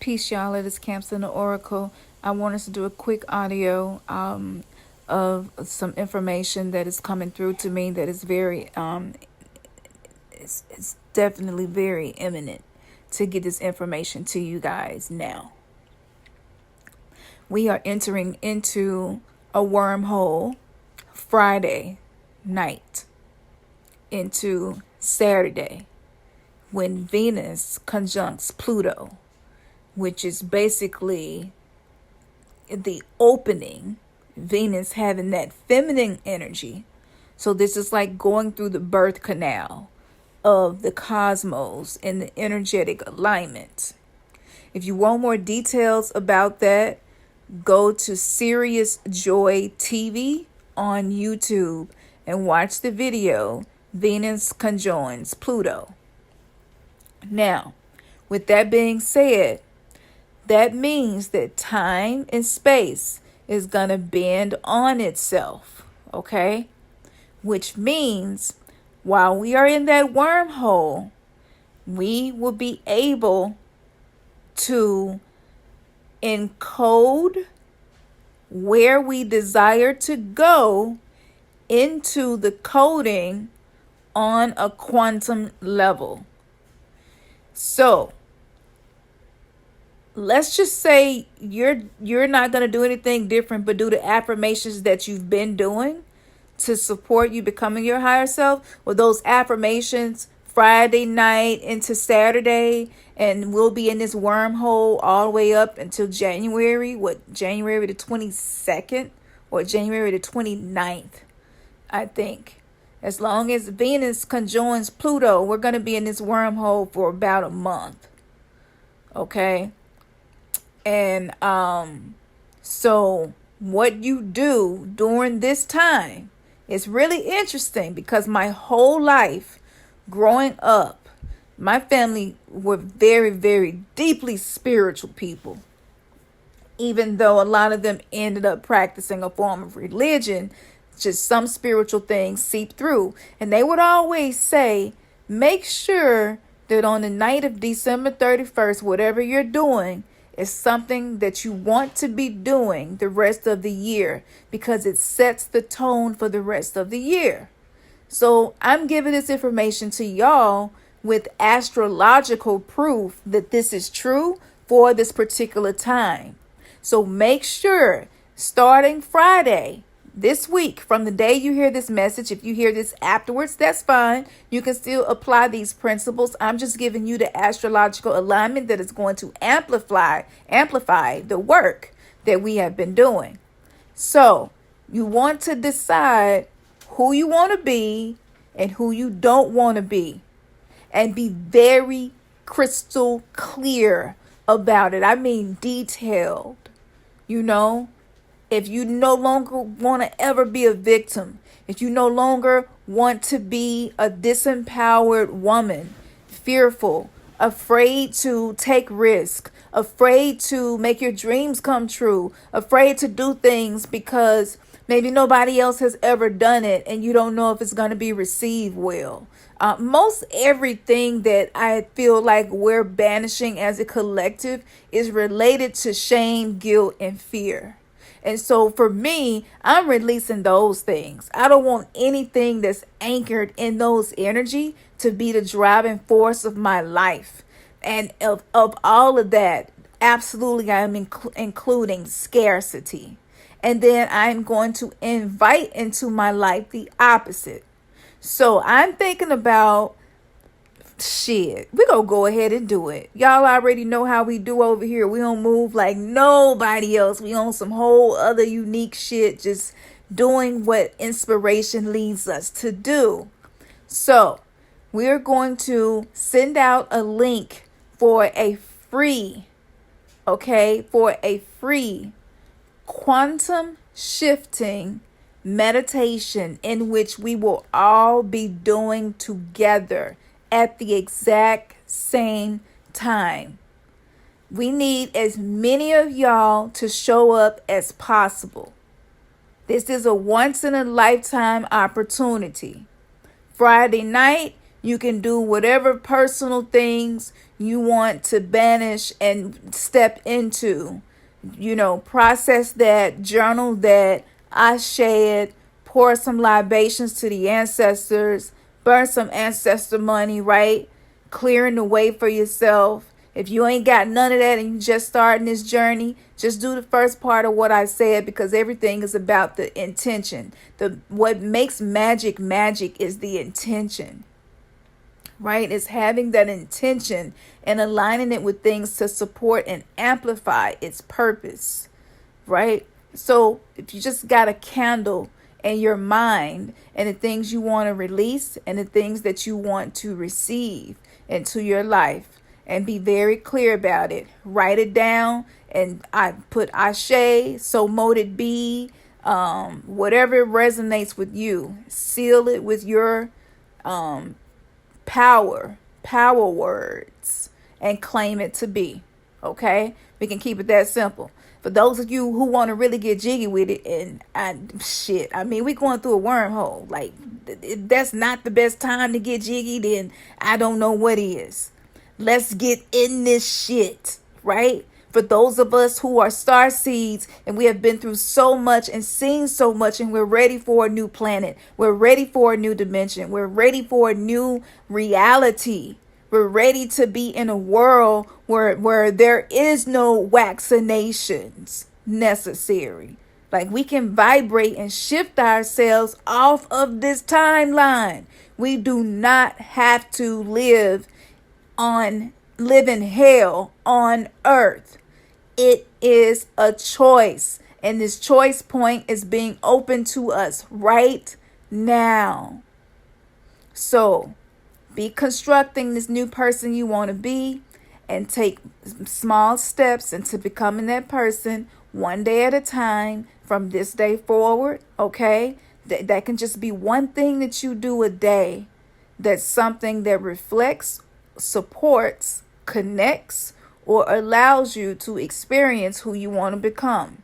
Peace, y'all. It is Camps in the Oracle. I want us to do a quick audio of some information that is coming through to me that is very, it's definitely very imminent to get this information to you guys now. We are entering into a wormhole Friday night into Saturday when Venus conjuncts Pluto, which is basically the opening, Venus having that feminine energy. So this is like going through the birth canal of the cosmos in the energetic alignment. If you want more details about that, go to Serious Joy TV on YouTube and watch the video, Venus conjoins Pluto. Now, with that being said, that means that time and space is going to bend on itself, okay? Which means while we are in that wormhole, we will be able to encode where we desire to go into the coding on a quantum level. So let's just say you're not going to do anything different but do the affirmations that you've been doing to support you becoming your higher self. Well, those affirmations Friday night into Saturday, and we'll be in this wormhole all the way up until January the 22nd or January the 29th, I think. As long as Venus conjoins Pluto, we're going to be in this wormhole for about a month. Okay? And so what you do during this time is really interesting because my whole life growing up, my family were very, very deeply spiritual people. Even though a lot of them ended up practicing a form of religion, just some spiritual things seep through. And they would always say, make sure that on the night of December 31st, whatever you're doing is something that you want to be doing the rest of the year, because it sets the tone for the rest of the year. So I'm giving this information to y'all with astrological proof that this is true for this particular time. So make sure starting Friday, this week, from the day you hear this message, if you hear this afterwards, that's fine. You can still apply these principles. I'm just giving you the astrological alignment that is going to amplify the work that we have been doing. So you want to decide who you want to be and who you don't want to be, and be very crystal clear about it. I mean, detailed, If you no longer want to ever be a victim, if you no longer want to be a disempowered woman, fearful, afraid to take risk, afraid to make your dreams come true, afraid to do things because maybe nobody else has ever done it and you don't know if it's going to be received well. Most everything that I feel like we're banishing as a collective is related to shame, guilt, and fear. And so for me, I'm releasing those things. I don't want anything that's anchored in those energy to be the driving force of my life. And of all of that, absolutely, I'm including scarcity. And then I'm going to invite into my life the opposite. So I'm thinking about, shit, we're going to go ahead and do it. Y'all already know how we do over here. We don't move like nobody else. We on some whole other unique shit, just doing what inspiration leads us to do. So we're going to send out a link for a free quantum shifting meditation in which we will all be doing together at the exact same time. We need as many of y'all to show up as possible. This is a once in a lifetime opportunity. Friday night, You can do whatever personal things you want to banish and step into. Process that, journal that, I shed, pour some libations to the ancestors, burn some ancestor money, right? Clearing the way for yourself. If you ain't got none of that and you just starting this journey, just do the first part of what I said, because everything is about the intention. What makes magic is the intention. Right? It's having that intention and aligning it with things to support and amplify its purpose. Right? So if you just got a candle in your mind and the things you want to release and the things that you want to receive into your life, and be very clear about it, write it down, and I put Ashe, so mote it be, whatever resonates with you, seal it with your power words, and claim it to be. Okay, we can keep it that simple. For those of you who want to really get jiggy with it, and we going through a wormhole. Like, if that's not the best time to get jiggy, then I don't know what is. Let's get in this shit, right? For those of us who are star seeds and we have been through so much and seen so much, and we're ready for a new planet. We're ready for a new dimension. We're ready for a new reality. We're ready to be in a world where there is no vaccinations necessary. Like, we can vibrate and shift ourselves off of this timeline. We do not have to live in hell on earth. It is a choice, and this choice point is being open to us right now. So be constructing this new person you want to be, and take small steps into becoming that person, one day at a time, from this day forward. Okay, that can just be one thing that you do a day. That's something that reflects, supports, connects, or allows you to experience who you want to become.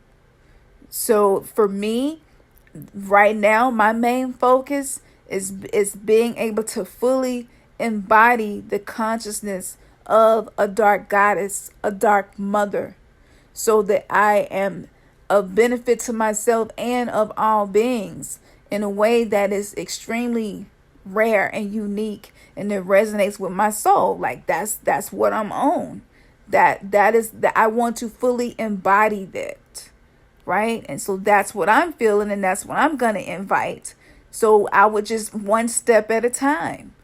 So for me, right now, my main focus is being able to fully embody the consciousness of a dark goddess, a dark mother, so that I am of benefit to myself and of all beings in a way that is extremely rare and unique, and it resonates with my soul. Like, that's what I'm on. That is that I want to fully embody that, right? And so that's what I'm feeling, and that's what I'm gonna invite. So I would just, one step at a time,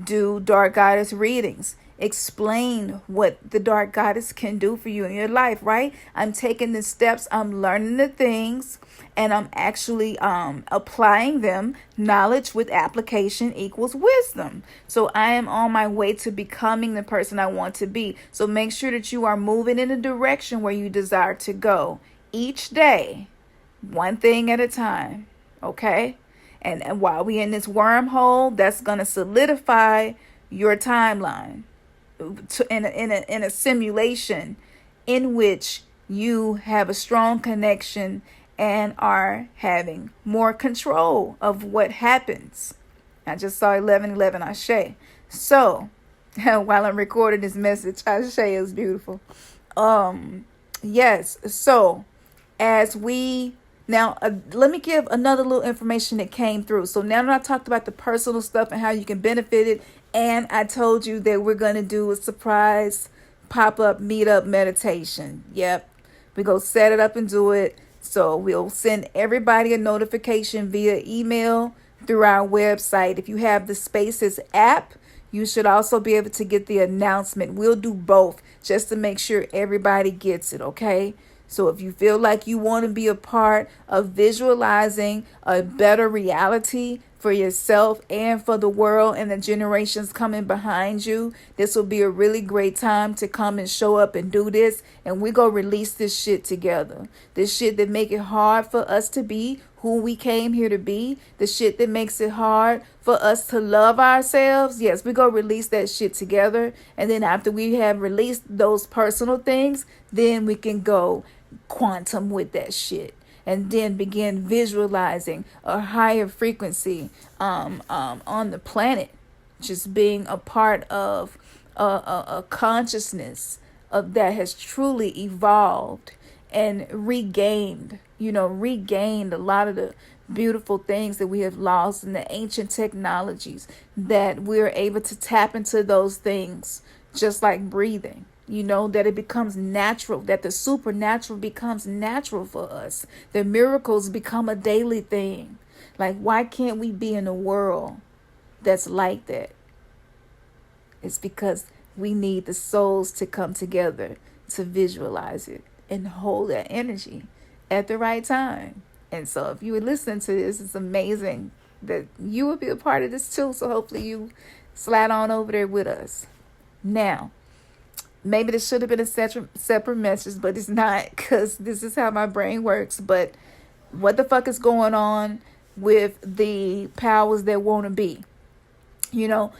do dark goddess readings, explain what the dark goddess can do for you in your life, right? I'm taking the steps, I'm learning the things, and I'm actually applying them. Knowledge with application equals wisdom. So I am on my way to becoming the person I want to be. So make sure that you are moving in the direction where you desire to go each day, one thing at a time. Okay? And while we in this wormhole, that's going to solidify your timeline in a simulation in which you have a strong connection and are having more control of what happens. I just saw 11:11 Ashe. So while I'm recording this message, Ashe is beautiful. Yes. So as we now, let me give another little information that came through. So now that I talked about the personal stuff and how you can benefit it, and I told you that we're going to do a surprise pop-up meetup meditation. Yep. We go set it up and do it. So we'll send everybody a notification via email through our website. If you have the Spaces app, you should also be able to get the announcement. We'll do both just to make sure everybody gets it, okay? So if you feel like you want to be a part of visualizing a better reality for yourself and for the world and the generations coming behind you, this will be a really great time to come and show up and do this. And we go release this shit together. This shit that make it hard for us to be who we came here to be. The shit that makes it hard for us to love ourselves. Yes, we go release that shit together. And then after we have released those personal things, then we can go quantum with that shit. And then begin visualizing a higher frequency on the planet, just being a part of a consciousness of that has truly evolved and regained a lot of the beautiful things that we have lost in the ancient technologies, that we're able to tap into those things, just like breathing. That it becomes natural, that the supernatural becomes natural for us. The miracles become a daily thing. Like, why can't we be in a world that's like that? It's because we need the souls to come together to visualize it and hold that energy at the right time. And so if you would listen to this, it's amazing that you would be a part of this too. So hopefully you slide on over there with us. Now, maybe this should have been a separate message, but it's not, because this is how my brain works. But what the fuck is going on with the powers that want to be? And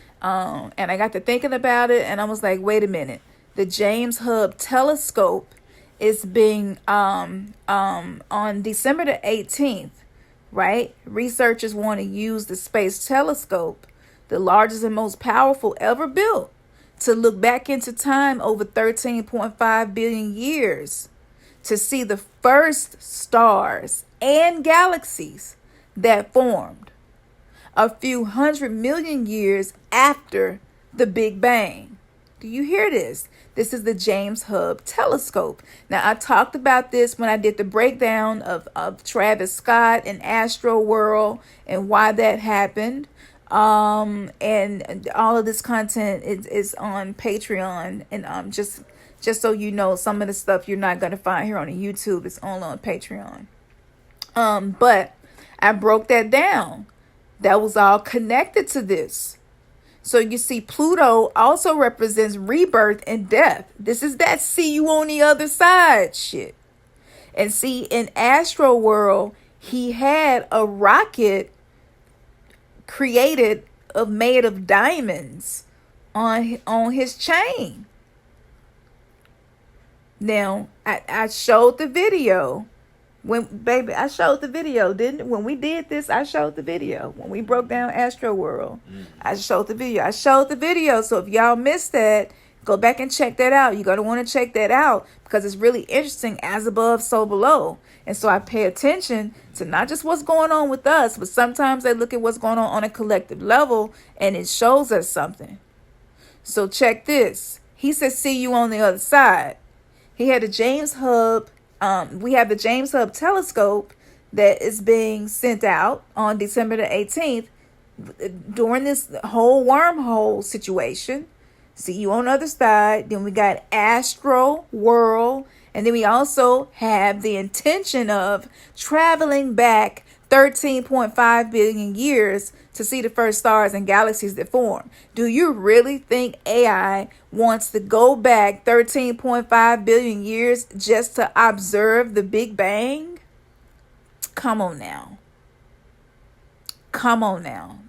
I got to thinking about it, and I was like, wait a minute. The James Webb telescope is being on December the 18th, right? Researchers want to use the space telescope, the largest and most powerful ever built, to look back into time over 13.5 billion years to see the first stars and galaxies that formed a few 100 million years after the Big Bang. Do you hear this? This is the James Webb telescope. Now, I talked about this when I did the breakdown of Travis Scott and Astro World and why that happened. And all of this content is on Patreon, and just so you know, some of the stuff you're not gonna find here on YouTube is only on Patreon. But I broke that down. That was all connected to this. So you see, Pluto also represents rebirth and death. This is that see you on the other side shit. And see, in Astro World, he had a rocket made of diamonds on his chain. Now, I showed the video. I showed the video, when we did this, I showed the video. When we broke down Astro World, I showed the video. So if y'all missed that, go back and check that out. You're going to want to check that out, because it's really interesting, as above, so below. And so I pay attention to not just what's going on with us, but sometimes I look at what's going on a collective level, and it shows us something. So check this. He says, see you on the other side. He had a James Webb. We have the James Webb telescope that is being sent out on December the 18th during this whole wormhole situation. See you on the other side. Then we got Astro World. And then we also have the intention of traveling back 13.5 billion years to see the first stars and galaxies that form. Do you really think AI wants to go back 13.5 billion years just to observe the Big Bang? Come on now.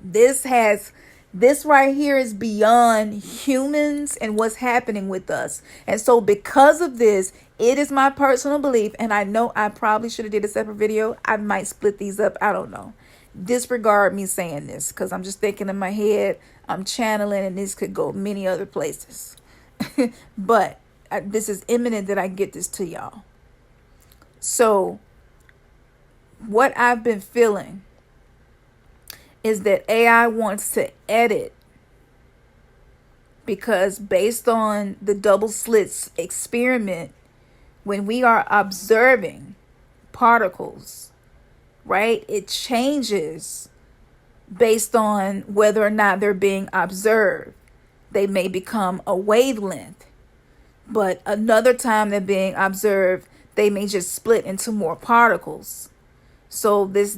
This right here is beyond humans and what's happening with us. And so because of this, it is my personal belief, and I know I probably should have did a separate video. I might split these up. I don't know. Disregard me saying this, because I'm just thinking in my head, I'm channeling, and this could go many other places. But this is imminent that I get this to y'all. So what I've been feeling is that AI wants to edit, because based on the double slits experiment, when we are observing particles, right, it changes based on whether or not they're being observed. They may become a wavelength, but another time they're being observed, they may just split into more particles. So this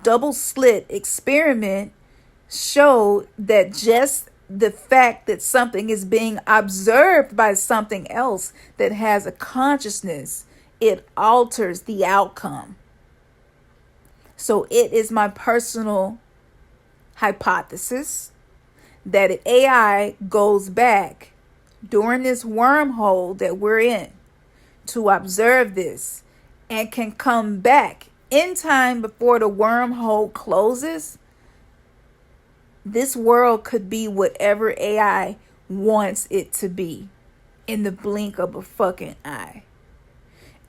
double slit experiment showed that just the fact that something is being observed by something else that has a consciousness, it alters the outcome. So it is my personal hypothesis that if AI goes back during this wormhole that we're in to observe this, and can come back in time before the wormhole closes, This world could be whatever AI wants it to be in the blink of a fucking eye.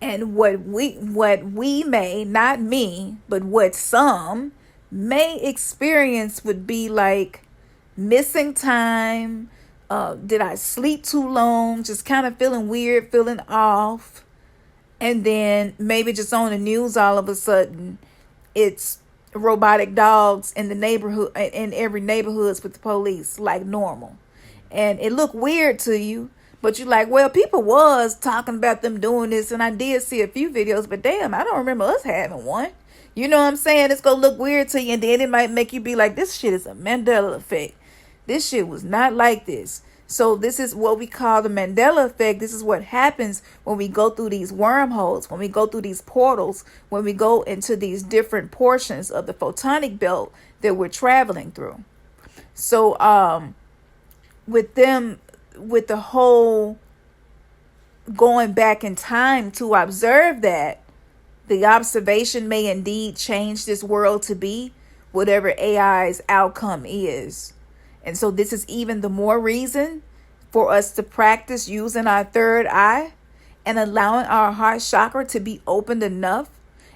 And what we may, not me, but what some may experience would be like missing time. Did I sleep too long? Just kind of feeling weird, feeling off. And then maybe just on the news all of a sudden it's robotic dogs in the neighborhood, in every neighborhoods with the police like normal. And it looked weird to you, but you're like, well, people was talking about them doing this, and I did see a few videos, but damn, I don't remember us having one. You know what I'm saying? It's gonna look weird to you, and then it might make you be like, this shit is a Mandela effect. This shit was not like this. So this is what we call the Mandela effect. This is what happens when we go through these wormholes, when we go through these portals, when we go into these different portions of the photonic belt that we're traveling through. So with the whole going back in time to observe that, the observation may indeed change this world to be whatever AI's outcome is. And so this is even the more reason for us to practice using our third eye and allowing our heart chakra to be opened enough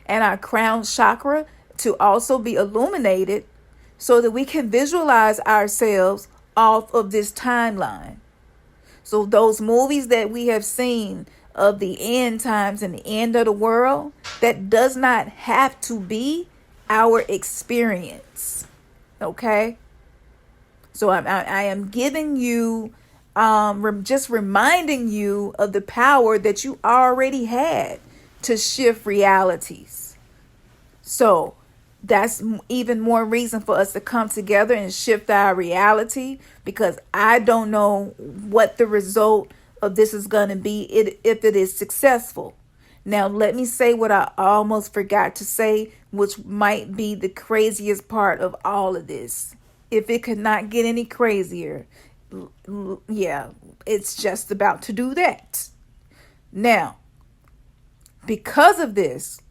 and our crown chakra to also be illuminated so that we can visualize ourselves off of this timeline. So those movies that we have seen of the end times and the end of the world, that does not have to be our experience. Okay? So I am giving you, just reminding you of the power that you already had to shift realities. So that's even more reason for us to come together and shift our reality, because I don't know what the result of this is going to be if it is successful. Now, let me say what I almost forgot to say, which might be the craziest part of all of this. If it could not get any crazier, yeah, it's just about to do that. Now, because of this,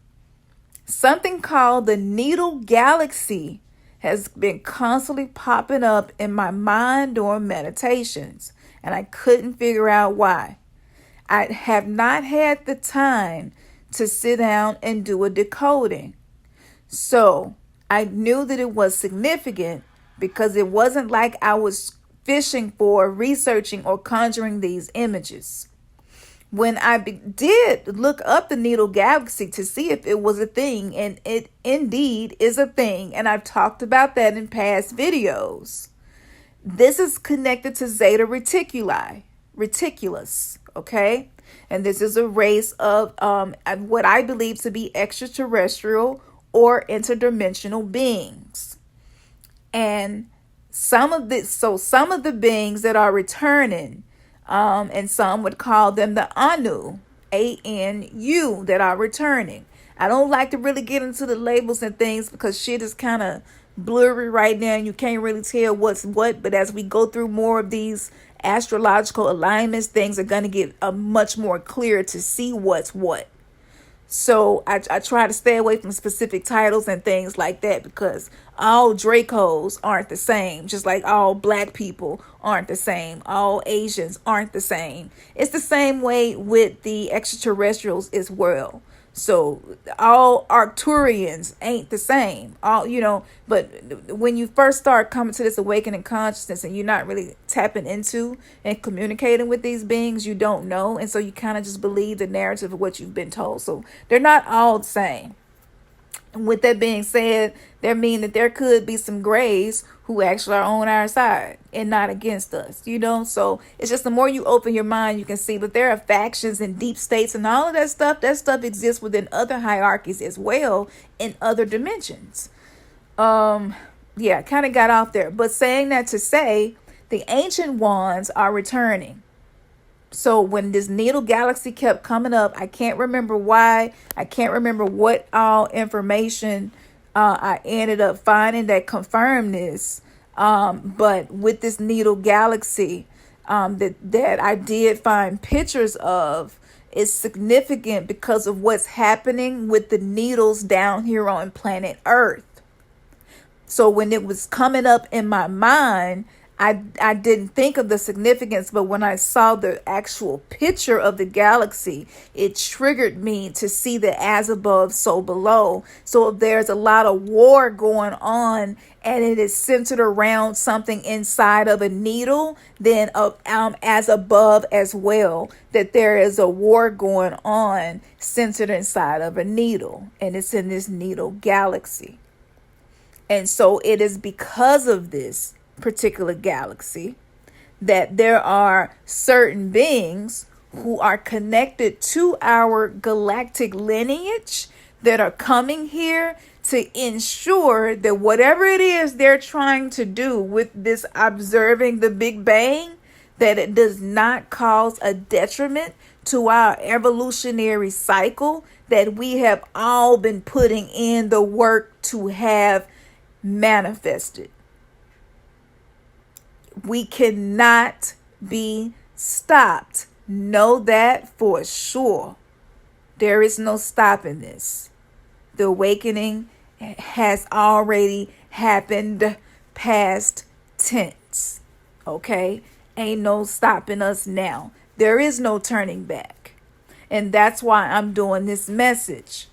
something called the needle galaxy has been constantly popping up in my mind during meditations, and I couldn't figure out why. I have not had the time to sit down and do a decoding. So I knew that it was significant because it wasn't like I was fishing for, researching, or conjuring these images. When I did look up the needle galaxy to see if it was a thing, and it indeed is a thing, and I've talked about that in past videos. This is connected to Zeta Reticulus, okay? And this is a race of what I believe to be extraterrestrial or interdimensional beings. And some of the beings that are returning, and some would call them the Anu, ANU, that are returning. I don't like to really get into the labels and things because shit is kind of blurry right now and you can't really tell what's what. But as we go through more of these astrological alignments, things are going to get much more clear to see what's what. So I try to stay away from specific titles and things like that, because all Dracos aren't the same, just like all black people aren't the same, all Asians aren't the same. It's the same way with the extraterrestrials as well. So all Arcturians ain't the same. But when you first start coming to this awakening consciousness and you're not really tapping into and communicating with these beings, you don't know. And so you kind of just believe the narrative of what you've been told. So they're not all the same. And with that being said, that means that there could be some grays who actually are on our side and not against us, So it's just the more you open your mind, you can see. But there are factions and deep states and all of that stuff. That stuff exists within other hierarchies as well in other dimensions. Kind of got off there. But saying that to say, the ancient ones are returning. So when this needle galaxy kept coming up, I can't remember why. I can't remember what all information I ended up finding that confirmed this. But with this needle galaxy that I did find pictures of, is significant because of what's happening with the needles down here on planet Earth. So when it was coming up in my mind, I didn't think of the significance, but when I saw the actual picture of the galaxy, it triggered me to see the as above, so below. So if there's a lot of war going on and it is centered around something inside of a needle, then as above as well, that there is a war going on centered inside of a needle, and it's in this needle galaxy. And so it is because of this particular galaxy that there are certain beings who are connected to our galactic lineage that are coming here to ensure that whatever it is they're trying to do with this observing the Big Bang, that it does not cause a detriment to our evolutionary cycle that we have all been putting in the work to have manifested. We cannot be stopped. Know that for sure. There is no stopping this. The awakening has already happened, past tense. Okay? Ain't no stopping us now. There is no turning back. And that's why I'm doing this message.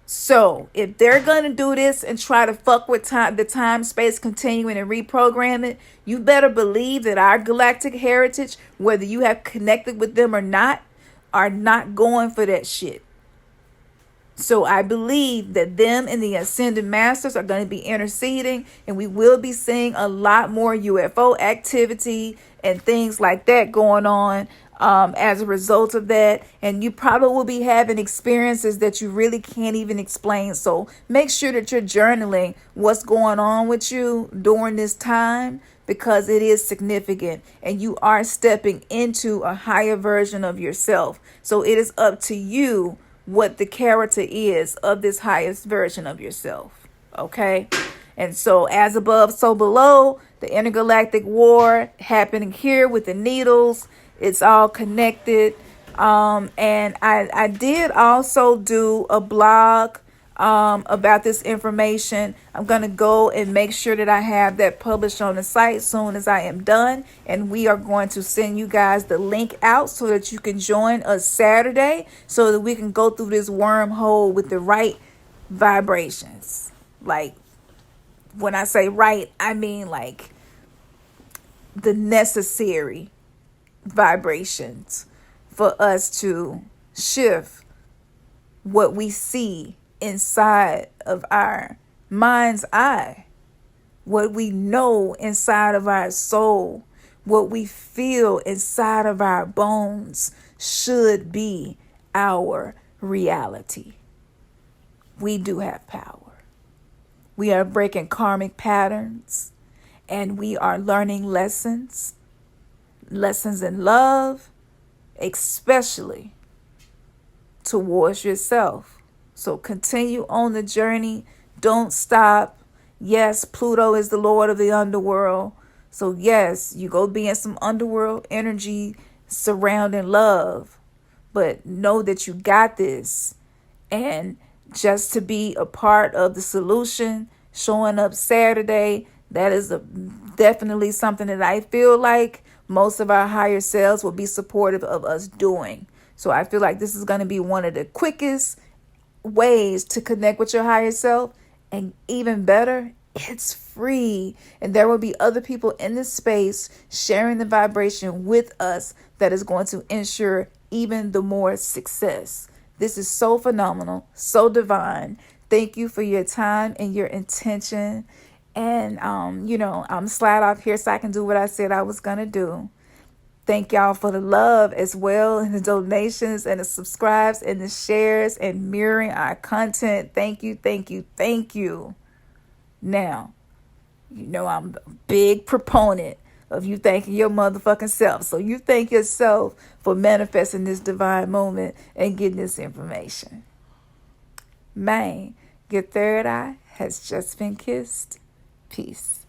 So if they're going to do this and try to fuck with the time space continuing and reprogram it, you better believe that our galactic heritage, whether you have connected with them or not, are not going for that shit. So I believe that them and the Ascended Masters are going to be interceding, and we will be seeing a lot more UFO activity and things like that going on as a result of that. And you probably will be having experiences that you really can't even explain. So make sure that you're journaling what's going on with you during this time, because it is significant and you are stepping into a higher version of yourself. So it is up to you what the character is of this highest version of yourself. Okay? And so as above, so below, the intergalactic war happening here with the needles. It's all connected. And I did also do a blog about this information. I'm going to go and make sure that I have that published on the site as soon as I am done. And we are going to send you guys the link out so that you can join us Saturday so that we can go through this wormhole with the right vibrations. Like, when I say right, I mean like the necessary vibrations for us to shift what we see inside of our mind's eye, what we know inside of our soul, what we feel inside of our bones should be our reality. We do have power. We are breaking karmic patterns, and we are learning lessons in love, especially towards yourself. So continue on the journey. Don't stop. Yes, Pluto is the Lord of the underworld. So yes, you go be in some underworld energy surrounding love. But know that you got this. And just to be a part of the solution, showing up Saturday, that is definitely something that I feel like most of our higher selves will be supportive of us doing. So I feel like this is going to be one of the quickest ways to connect with your higher self. And even better, it's free. And there will be other people in this space sharing the vibration with us that is going to ensure even the more success. This is so phenomenal, so divine. Thank you for your time and your intention. And, I'm slide off here so I can do what I said I was going to do. Thank y'all for the love as well, and the donations and the subscribes and the shares and mirroring our content. Thank you, thank you, thank you. Now, I'm a big proponent of you thanking your motherfucking self. So you thank yourself for manifesting this divine moment and getting this information. Man, your third eye has just been kissed. Peace.